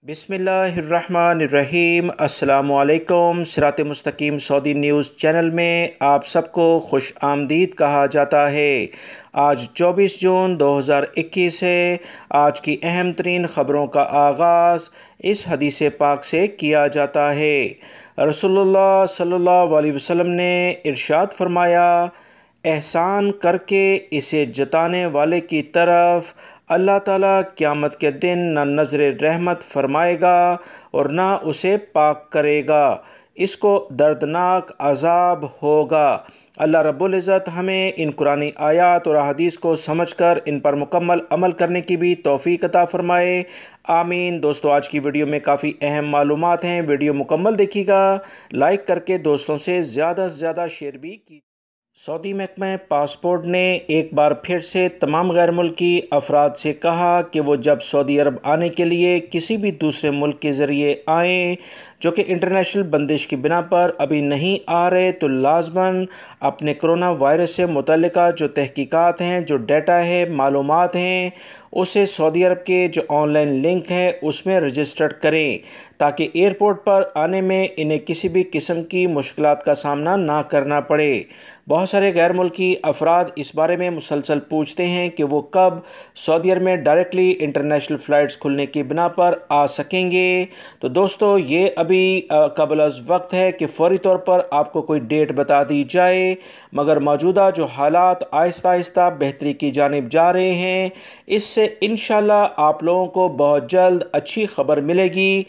بسم اللہ الرحمن الرحیم۔ السلام علیکم۔ sirat.e.mustaqem سعودی نیوز چینل میں آپ سب کو خوش آمدید کہا جاتا ہے۔ آج 24 جون 2021 ہے۔ آج کی اہم ترین خبروں کا آغاز اس حدیث پاک سے کیا جاتا ہے۔ رسول اللہ صلی اللہ علیہ وسلم نے ارشاد فرمایا، احسان کر کے اسے جتانے والے کی طرف اللہ تعالیٰ قیامت کے دن نہ نظر رحمت فرمائے گا اور نہ اسے پاک کرے گا، اس کو دردناک عذاب ہوگا۔ اللہ رب العزت ہمیں ان قرآنی آیات اور احادیث کو سمجھ کر ان پر مکمل عمل کرنے کی بھی توفیق عطا فرمائے، آمین۔ دوستو، آج کی ویڈیو میں کافی اہم معلومات ہیں، ویڈیو مکمل دیکھیے گا، لائک کر کے دوستوں سے زیادہ سے زیادہ شیئر بھی کی۔ سعودی محکمہ پاسپورٹ نے ایک بار پھر سے تمام غیر ملکی افراد سے کہا کہ وہ جب سعودی عرب آنے کے لیے کسی بھی دوسرے ملک کے ذریعے آئیں جو کہ انٹرنیشنل بندش کی بنا پر ابھی نہیں آ رہے، تو لازماً اپنے کرونا وائرس سے متعلقہ جو تحقیقات ہیں، جو ڈیٹا ہے، معلومات ہیں، اسے سعودی عرب کے جو آن لائن لنک ہے اس میں رجسٹرڈ کریں تاکہ ایئرپورٹ پر آنے میں انہیں کسی بھی قسم کی مشکلات کا سامنا نہ کرنا پڑے۔ بہت سارے غیر ملکی افراد اس بارے میں مسلسل پوچھتے ہیں کہ وہ کب سعودی عرب میں ڈائریکٹلی انٹرنیشنل فلائٹس کھلنے کی بنا پر آ سکیں گے۔ تو دوستو، یہ ابھی قبل از وقت ہے کہ فوری طور پر آپ کو کوئی ڈیٹ بتا دی جائے، مگر موجودہ جو حالات آہستہ آہستہ بہتری کی جانب جا رہے ہیں، اس سے انشاءاللہ آپ لوگوں کو بہت جلد اچھی خبر ملے گی۔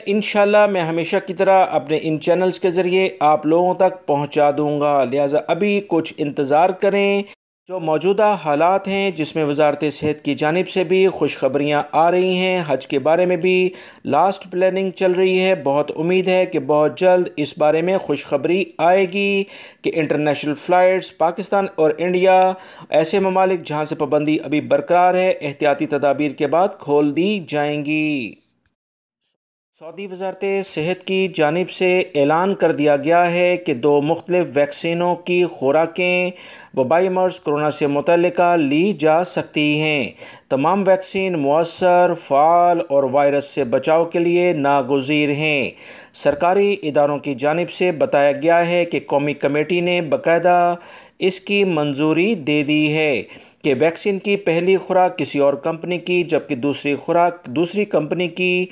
انشاءاللہ میں ہمیشہ کی طرح اپنے ان چینلز کے ذریعے آپ لوگوں تک پہنچا دوں گا، لہٰذا ابھی کچھ انتظار کریں۔ جو موجودہ حالات ہیں جس میں وزارت صحت کی جانب سے بھی خوشخبریاں آ رہی ہیں، حج کے بارے میں بھی لاسٹ پلاننگ چل رہی ہے، بہت امید ہے کہ بہت جلد اس بارے میں خوشخبری آئے گی کہ انٹرنیشنل فلائٹس پاکستان اور انڈیا، ایسے ممالک جہاں سے پابندی ابھی برقرار ہے، احتیاطی تدابیر کے بعد کھول دی جائیں گی۔ سعودی وزارت صحت کی جانب سے اعلان کر دیا گیا ہے کہ 2 مختلف ویکسینوں کی خوراکیں وبائی مرض کرونا سے متعلقہ لی جا سکتی ہیں۔ تمام ویکسین مؤثر، فعال اور وائرس سے بچاؤ کے لیے ناگزیر ہیں۔ سرکاری اداروں کی جانب سے بتایا گیا ہے کہ قومی کمیٹی نے باقاعدہ اس کی منظوری دے دی ہے کہ ویکسین کی پہلی خوراک کسی اور کمپنی کی جبکہ دوسری خوراک دوسری کمپنی کی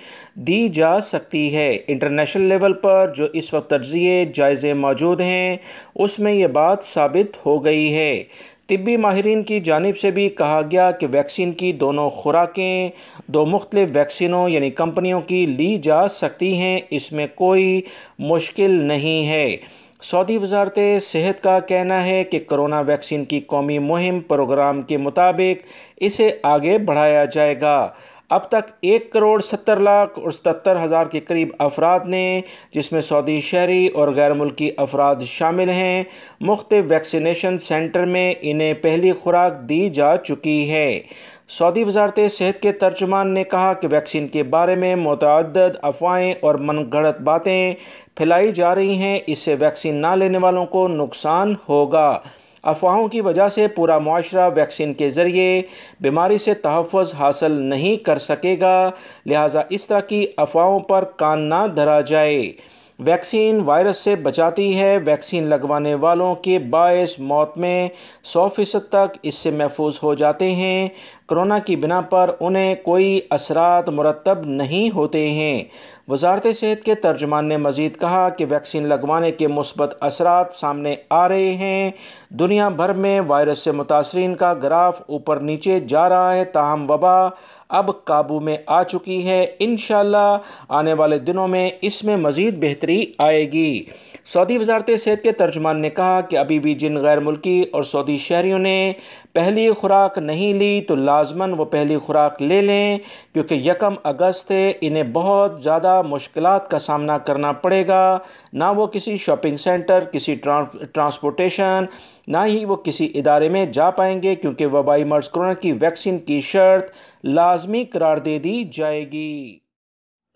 دی جا سکتی ہے۔ انٹرنیشنل لیول پر جو اس وقت تجزیے جائزے موجود ہیں، اس میں یہ بات ثابت ہو گئی ہے۔ طبی ماہرین کی جانب سے بھی کہا گیا کہ ویکسین کی دونوں خوراکیں 2 مختلف ویکسینوں یعنی کمپنیوں کی لی جا سکتی ہیں، اس میں کوئی مشکل نہیں ہے۔ سعودی وزارت صحت کا کہنا ہے کہ کرونا ویکسین کی قومی مہم پروگرام کے مطابق اسے آگے بڑھایا جائے گا۔ اب تک 1,70,77,000 کے قریب افراد نے، جس میں سعودی شہری اور غیر ملکی افراد شامل ہیں، مختلف ویکسینیشن سینٹر میں انہیں پہلی خوراک دی جا چکی ہے۔ سعودی وزارت صحت کے ترجمان نے کہا کہ ویکسین کے بارے میں متعدد افواہیں اور من گھڑت باتیں پھیلائی جا رہی ہیں، اس سے ویکسین نہ لینے والوں کو نقصان ہوگا۔ افواہوں کی وجہ سے پورا معاشرہ ویکسین کے ذریعے بیماری سے تحفظ حاصل نہیں کر سکے گا، لہٰذا اس طرح کی افواہوں پر کان نہ دھرا جائے۔ ویکسین وائرس سے بچاتی ہے، ویکسین لگوانے والوں کے باعث موت میں 100% تک اس سے محفوظ ہو جاتے ہیں، کرونا کی بنا پر انہیں کوئی اثرات مرتب نہیں ہوتے ہیں۔ وزارت صحت کے ترجمان نے مزید کہا کہ ویکسین لگوانے کے مثبت اثرات سامنے آ رہے ہیں۔ دنیا بھر میں وائرس سے متاثرین کا گراف اوپر نیچے جا رہا ہے، تاہم وبا اب قابو میں آ چکی ہے۔ انشاءاللہ آنے والے دنوں میں اس میں مزید بہتری آئے گی۔ سعودی وزارت صحت کے ترجمان نے کہا کہ ابھی بھی جن غیر ملکی اور سعودی شہریوں نے پہلی خوراک نہیں لی تو لازماً وہ پہلی خوراک لے لیں، کیونکہ 1 اگست سے انہیں بہت زیادہ مشکلات کا سامنا کرنا پڑے گا۔ نہ وہ کسی شاپنگ سینٹر، کسی ٹرانسپورٹیشن، نہ ہی وہ کسی ادارے میں جا پائیں گے، کیونکہ وبائی مرض کرونا کی ویکسین کی شرط لازمی قرار دے دی جائے گی۔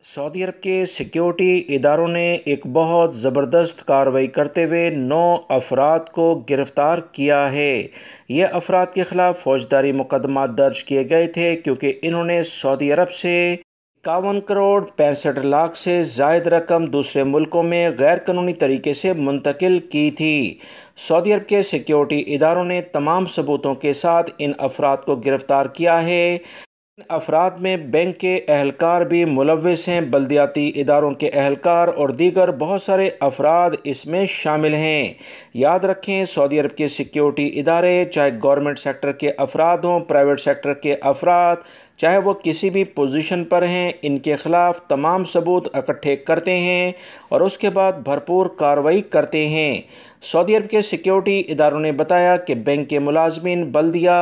سعودی عرب کے سیکیورٹی اداروں نے ایک بہت زبردست کارروائی کرتے ہوئے 9 افراد کو گرفتار کیا ہے۔ یہ افراد کے خلاف فوجداری مقدمات درج کیے گئے تھے کیونکہ انہوں نے سعودی عرب سے 51 کروڑ 65 لاکھ سے زائد رقم دوسرے ملکوں میں غیر قانونی طریقے سے منتقل کی تھی۔ سعودی عرب کے سیکیورٹی اداروں نے تمام ثبوتوں کے ساتھ ان افراد کو گرفتار کیا ہے۔ ان افراد میں بینک کے اہلکار بھی ملوث ہیں، بلدیاتی اداروں کے اہلکار اور دیگر بہت سارے افراد اس میں شامل ہیں۔ یاد رکھیں، سعودی عرب کے سیکیورٹی ادارے چاہے گورنمنٹ سیکٹر کے افراد ہوں، پرائیویٹ سیکٹر کے افراد، چاہے وہ کسی بھی پوزیشن پر ہیں، ان کے خلاف تمام ثبوت اکٹھے کرتے ہیں اور اس کے بعد بھرپور کارروائی کرتے ہیں۔ سعودی عرب کے سیکیورٹی اداروں نے بتایا کہ بینک کے ملازمین، بلدیہ،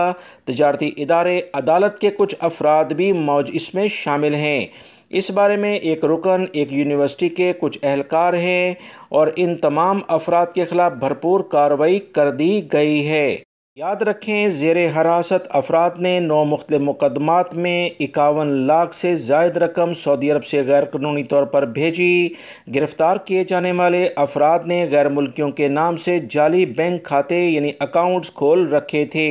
تجارتی ادارے، عدالت کے کچھ افراد بھی اس میں شامل ہیں۔ اس بارے میں ایک رکن ایک یونیورسٹی کے کچھ اہلکار ہیں اور ان تمام افراد کے خلاف بھرپور کارروائی کر دی گئی ہے۔ یاد رکھیں، زیر حراست افراد نے 9 مختلف مقدمات میں 51 لاکھ سے زائد رقم سعودی عرب سے غیر قانونی طور پر بھیجی۔ گرفتار کیے جانے والے افراد نے غیر ملکیوں کے نام سے جعلی بینک کھاتے یعنی اکاؤنٹس کھول رکھے تھے۔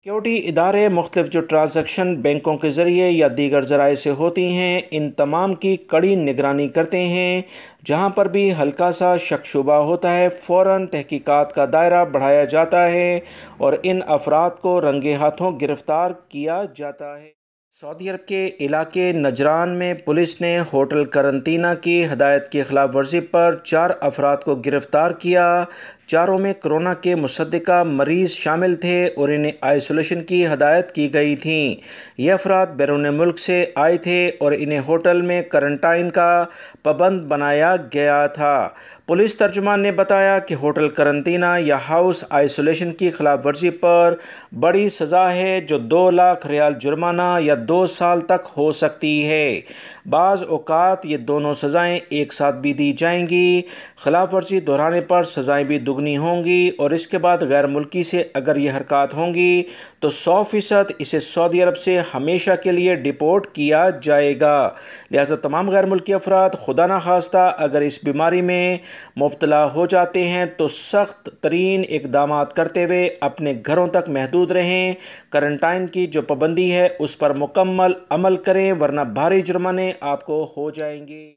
سیکیورٹی ادارے مختلف جو ٹرانزیکشن بینکوں کے ذریعے یا دیگر ذرائع سے ہوتی ہیں، ان تمام کی کڑی نگرانی کرتے ہیں۔ جہاں پر بھی ہلکا سا شک شبہ ہوتا ہے، فوراً تحقیقات کا دائرہ بڑھایا جاتا ہے اور ان افراد کو رنگے ہاتھوں گرفتار کیا جاتا ہے۔ سعودی عرب کے علاقے نجران میں پولیس نے ہوٹل قرنطینہ کی ہدایت کی خلاف ورزی پر 4 افراد کو گرفتار کیا۔ چاروں میں کرونا کے مصدقہ مریض شامل تھے اور انہیں آئسولیشن کی ہدایت کی گئی تھیں۔ یہ افراد بیرون ملک سے آئے تھے اور انہیں ہوٹل میں کرنٹائن کا پابند بنایا گیا تھا۔ پولیس ترجمان نے بتایا کہ ہوٹل قرنطینہ یا ہاؤس آئسولیشن کی خلاف ورزی پر بڑی سزا ہے، جو 2 لاکھ ریال جرمانہ یا 2 سال تک ہو سکتی ہے۔ بعض اوقات یہ دونوں سزائیں ایک ساتھ بھی دی جائیں گی۔ خلاف ورزی دہرانے پر سزائیں بھی دگنی ہوں گی اور اس کے بعد غیر ملکی سے اگر یہ حرکات ہوں گی تو 100% اسے سعودی عرب سے ہمیشہ کے لیے ڈیپورٹ کیا جائے گا۔ لہٰذا تمام غیر ملکی افراد خدا نخواستہ اگر اس بیماری میں مبتلا ہو جاتے ہیں تو سخت ترین اقدامات کرتے ہوئے اپنے گھروں تک محدود رہیں۔ کرنٹائن کی جو پابندی ہے اس پر مکمل عمل کریں، ورنہ بھاری جرمانے آپ کو ہو جائیں گے۔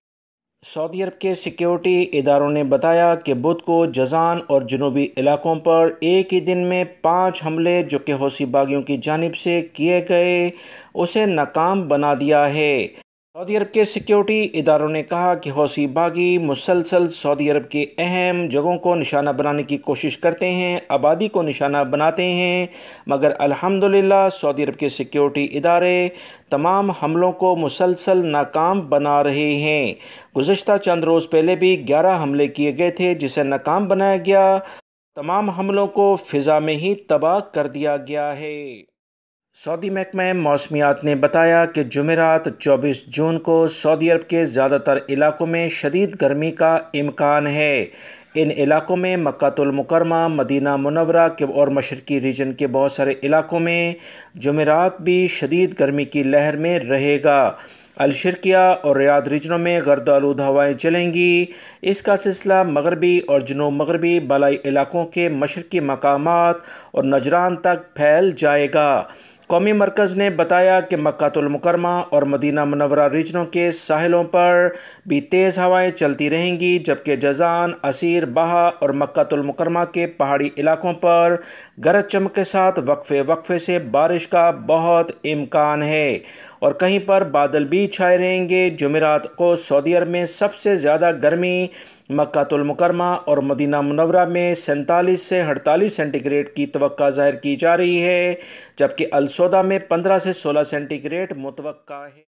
سعودی عرب کے سیکیورٹی اداروں نے بتایا کہ بدھ کو جازان اور جنوبی علاقوں پر ایک ہی دن میں 5 حملے جو کہ حوثی باغیوں کی جانب سے کیے گئے، اسے ناکام بنا دیا ہے۔ سعودی عرب کے سیکیورٹی اداروں نے کہا کہ حوثی باغی مسلسل سعودی عرب کی اہم جگہوں کو نشانہ بنانے کی کوشش کرتے ہیں، آبادی کو نشانہ بناتے ہیں، مگر الحمدللہ سعودی عرب کے سیکیورٹی ادارے تمام حملوں کو مسلسل ناکام بنا رہے ہیں۔ گزشتہ چند روز پہلے بھی 11 حملے کیے گئے تھے جسے ناکام بنایا گیا۔ تمام حملوں کو فضا میں ہی تباہ کر دیا گیا ہے۔ سعودی محکمہ موسمیات نے بتایا کہ جمعرات 24 جون کو سعودی عرب کے زیادہ تر علاقوں میں شدید گرمی کا امکان ہے۔ ان علاقوں میں مکہ المکرمہ، مدینہ منورہ اور مشرقی ریجن کے بہت سارے علاقوں میں جمعرات بھی شدید گرمی کی لہر میں رہے گا۔ الشرقیہ اور ریاض ریجنوں میں گرد آلود ہوائیں چلیں گی۔ اس کا سلسلہ مغربی اور جنوب مغربی بالائی علاقوں کے مشرقی مقامات اور نجران تک پھیل جائے گا۔ قومی مرکز نے بتایا کہ مکہ المکرمہ اور مدینہ منورہ ریجنوں کے ساحلوں پر بھی تیز ہوائیں چلتی رہیں گی، جبکہ جازان، عسیر، بہا اور مکہ المکرمہ کے پہاڑی علاقوں پر گرج چمک کے ساتھ وقفے وقفے سے بارش کا بہت امکان ہے اور کہیں پر بادل بھی چھائے رہیں گے۔ جمعرات کو سعودی عرب میں سب سے زیادہ گرمی مکہ المکرمہ اور مدینہ منورہ میں 47 سے 48 سینٹی گریڈ کی توقع ظاہر کی جا رہی ہے، جبکہ السودہ میں 15 سے 16 سینٹی گریڈ متوقع ہے۔